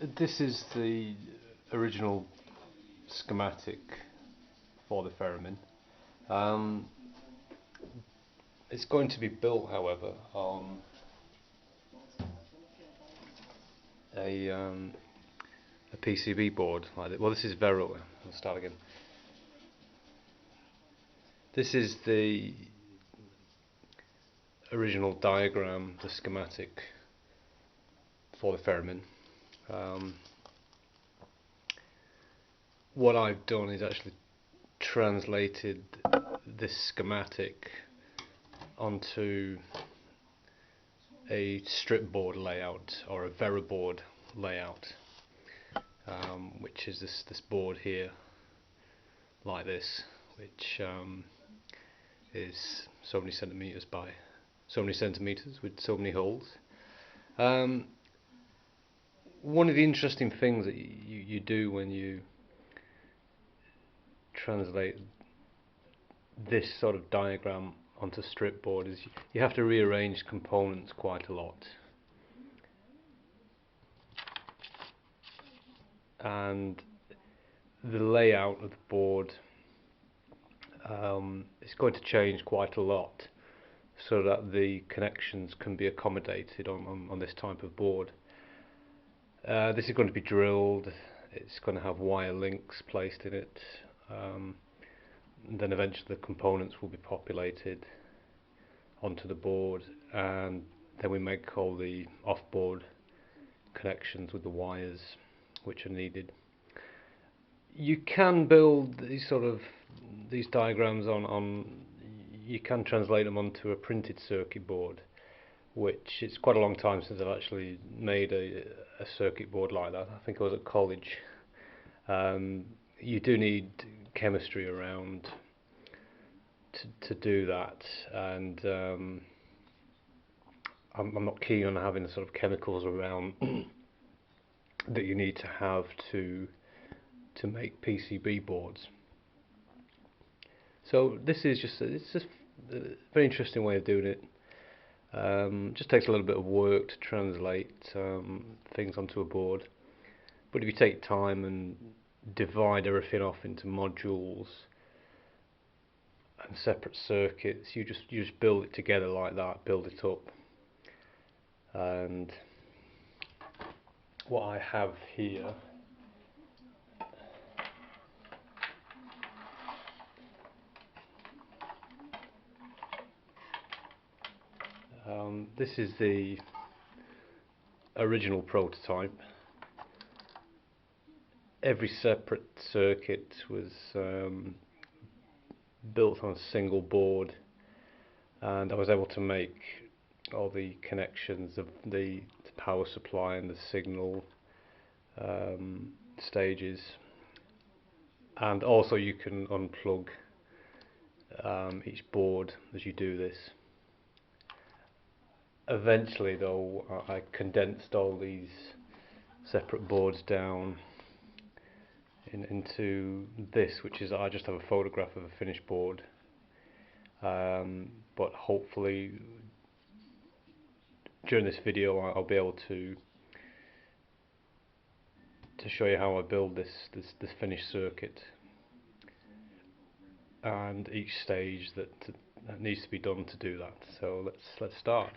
This is the original schematic for the Theremin. Um, it's going to be built, however, on a PCB board like that. Well, this is Vero. I'll start again. This is the original diagram, the schematic for the Theremin. What I've done is actually translated this schematic onto a strip board layout or a Vero board layout, which is this board here, like this, which is so many centimeters by so many centimeters with so many holes. One of the interesting things that you do when you translate this sort of diagram onto strip board is you have to rearrange components quite a lot, and the layout of the board is going to change quite a lot so that the connections can be accommodated on this type of board. This is going to be drilled, it's going to have wire links placed in it, and then eventually the components will be populated onto the board, and then we make all the off-board connections with the wires which are needed. You can build these diagrams you can translate them onto a printed circuit board, which it's quite a long time since I've actually made a circuit board like that. I think I was at college. You do need chemistry around to do that, and I'm not keen on having the sort of chemicals around that you need to have to make PCB boards. So this is just a very interesting way of doing it. Just takes a little bit of work to translate things onto a board, but if you take time and divide everything off into modules and separate circuits, you just build it together like that, build it up. And what I have here this is the original prototype. Every separate circuit was built on a single board, and I was able to make all the connections of the power supply and the signal stages, and also you can unplug each board as you do this. Eventually though, I condensed all these separate boards down into this, which is, I just have a photograph of a finished board, but hopefully during this video I'll be able to show you how I build this finished circuit and each stage that needs to be done to do that. So let's start.